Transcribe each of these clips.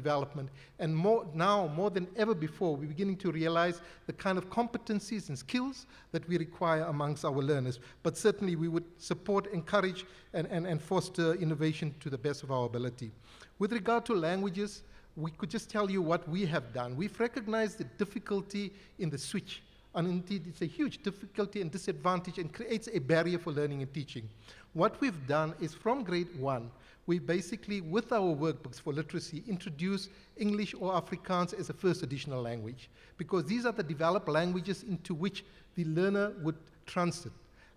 development. And now, more than ever before, we're beginning to realize the kind of competencies and skills that we require amongst our learners. But certainly we would support, encourage, and foster innovation to the best of our ability. With regard to languages, we could just tell you what we have done. We've recognized the difficulty in the switch. And indeed, it's a huge difficulty and disadvantage and creates a barrier for learning and teaching. What we've done is from grade 1, we basically, with our workbooks for literacy, introduce English or Afrikaans as a first additional language, because these are the developed languages into which the learner would transit.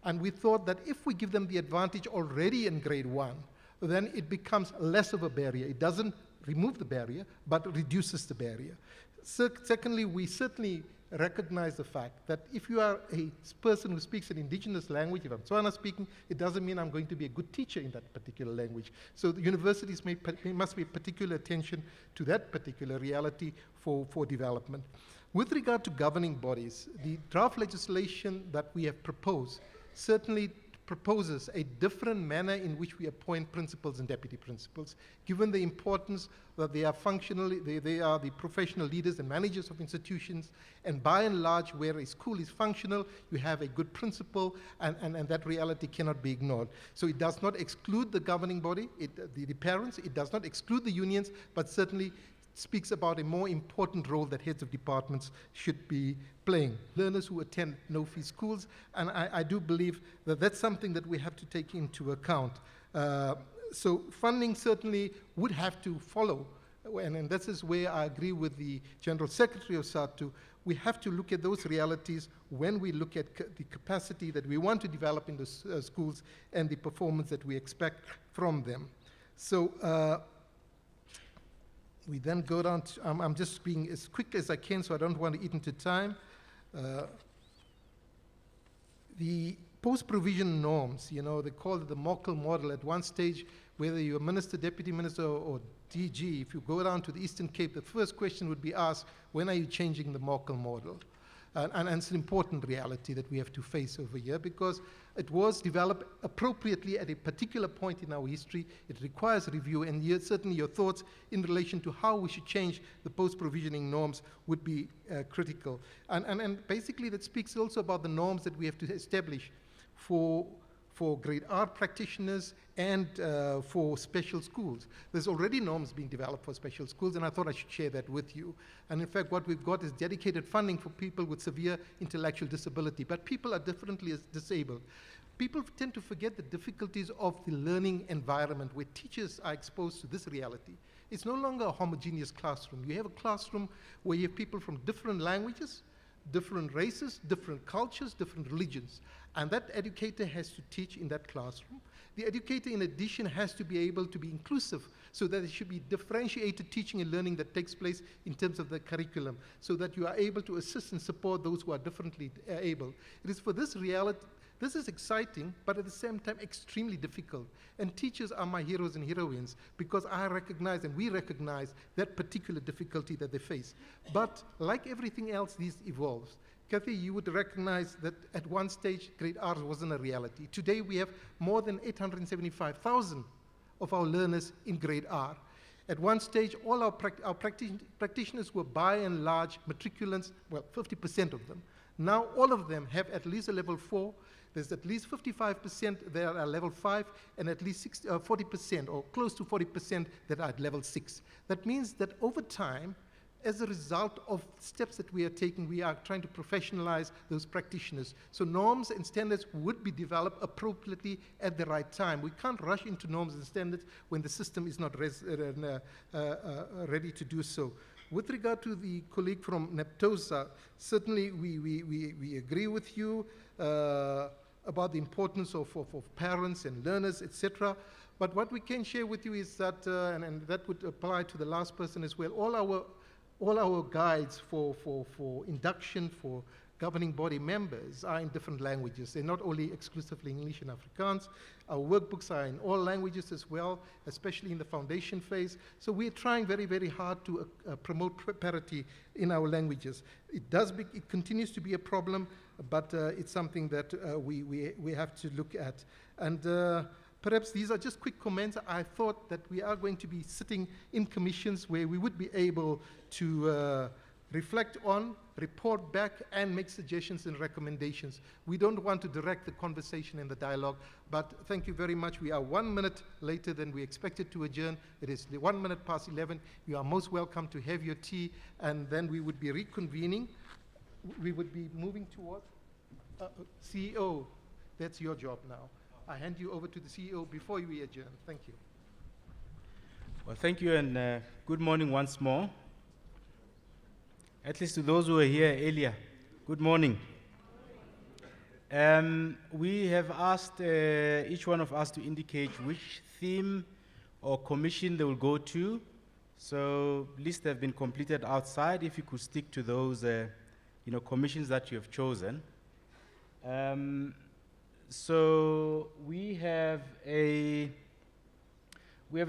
And we thought that if we give them the advantage already in grade 1, then it becomes less of a barrier. It doesn't remove the barrier, but reduces the barrier. Secondly, we certainly recognize the fact that if you are a person who speaks an indigenous language, if I'm Tswana speaking, it doesn't mean I'm going to be a good teacher in that particular language. So the universities must pay particular attention to that particular reality for development. With regard to governing bodies, the draft legislation that we have proposed certainly proposes a different manner in which we appoint principals and deputy principals, given the importance that they are they are the professional leaders and managers of institutions, and by and large, where a school is functional, you have a good principal, and that reality cannot be ignored. So it does not exclude the governing body, the parents, it does not exclude the unions, but certainly speaks about a more important role that heads of departments should be playing. Learners who attend no-fee schools, and I do believe that that's something that we have to take into account. So funding certainly would have to follow, and this is where I agree with the General Secretary of SADTU. We have to look at those realities when we look at the capacity that we want to develop in the schools and the performance that we expect from them. So we then go down to, I'm just being as quick as I can, so I don't want to eat into time. The post-provision norms, you know, they call it the Mokel model. At one stage, whether you're a minister, deputy minister, or DG, if you go down to the Eastern Cape, the first question would be asked, when are you changing the Mokel model? And it's an important reality that we have to face over here, because it was developed appropriately at a particular point in our history. It requires review, and certainly your thoughts in relation to how we should change the post-provisioning norms would be critical. And basically that speaks also about the norms that we have to establish for grade R practitioners and for special schools. There's already norms being developed for special schools, and I thought I should share that with you. And in fact, what we've got is dedicated funding for people with severe intellectual disability, but people are differently disabled. People tend to forget the difficulties of the learning environment where teachers are exposed to this reality. It's no longer a homogeneous classroom. You have a classroom where you have people from different languages, different races, different cultures, different religions. And that educator has to teach in that classroom. The educator, in addition, has to be able to be inclusive, so that it should be differentiated teaching and learning that takes place in terms of the curriculum, so that you are able to assist and support those who are differently able. It is for this reality. This is exciting, but at the same time extremely difficult. And teachers are my heroes and heroines, because I recognize and we recognize that particular difficulty that they face. But like everything else, this evolves. Kathy, you would recognize that at one stage, grade R wasn't a reality. Today, we have more than 875,000 of our learners in grade R. At one stage, all our practitioners were by and large matriculants, well, 50% of them. Now, all of them have at least a level 4. There's at least 55% that are level 5, and at least 40%, or close to 40%, that are at level 6. That means that over time, as a result of steps that we are taking, we are trying to professionalize those practitioners. So norms and standards would be developed appropriately at the right time. We can't rush into norms and standards when the system is not ready to do so. With regard to the colleague from NEPTOSA, certainly we agree with you about the importance of parents and learners, etc. But what we can share with you is that, and that would apply to the last person as well, all our guides for induction for governing body members are in different languages. They're not only exclusively English and Afrikaans. Our workbooks are in all languages as well, especially in the foundation phase. So we're trying very, very hard to promote parity in our languages. It continues to be a problem, but it's something that we have to look at. And Perhaps these are just quick comments. I thought that we are going to be sitting in commissions where we would be able to reflect on, report back, and make suggestions and recommendations. We don't want to direct the conversation and the dialogue, but thank you very much. We are 1 minute later than we expected to adjourn. It is 1 minute past 11. You are most welcome to have your tea, and then we would be reconvening. We would be moving towards CEO. That's your job now. I hand you over to the CEO before we adjourn. Thank you. Well, thank you, and good morning once more. At least to those who were here earlier, good morning. We have asked each one of us to indicate which theme or commission they will go to. So lists have been completed outside. If you could stick to those commissions that you have chosen. So we have a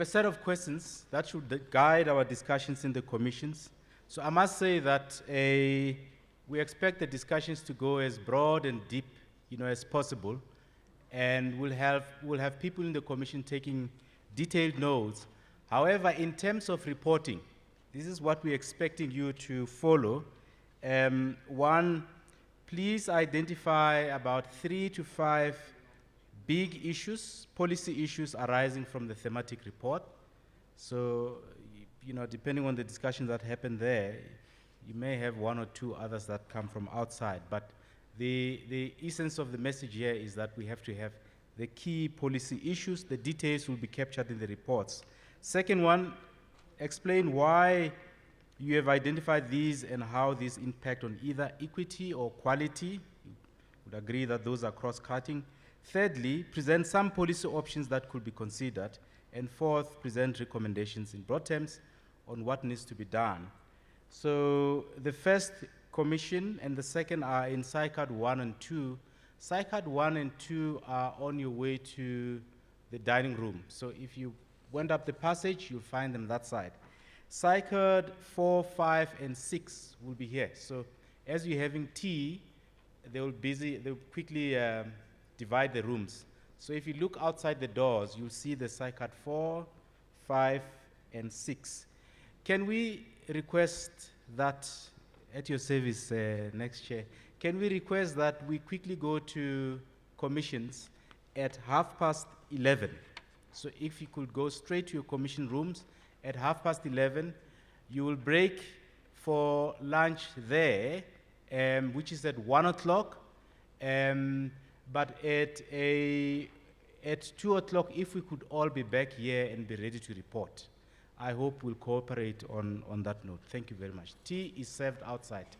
set of questions that should guide our discussions in the commissions. So I must say that we expect the discussions to go as broad and deep, as possible, and we'll have people in the commission taking detailed notes. However, in terms of reporting, this is what we're expecting you to follow. One, please identify about 3 to 5 big issues, policy issues arising from the thematic report. So, depending on the discussions that happen there, you may have 1 or 2 others that come from outside. But the essence of the message here is that we have to have the key policy issues. The details will be captured in the reports. Second one, explain why you have identified these and how these impact on either equity or quality. You would agree that those are cross-cutting. Thirdly, present some policy options that could be considered. And fourth, present recommendations in broad terms on what needs to be done. So the first commission and the second are in SciCard 1 and 2. SciCard 1 and 2 are on your way to the dining room. So if you went up the passage, you'll find them that side. SciCard 4, 5, and 6 will be here. So as you're having tea, they'll quickly divide the rooms. So if you look outside the doors, you'll see the SciCard 4, 5, and 6. Can we request that, at your service, next chair, can we request that we quickly go to commissions at 11:30? So if you could go straight to your commission rooms at 11:30, you will break for lunch there, which is at 1 o'clock. But at 2 o'clock, if we could all be back here and be ready to report. I hope we'll cooperate on that note. Thank you very much. Tea is served outside.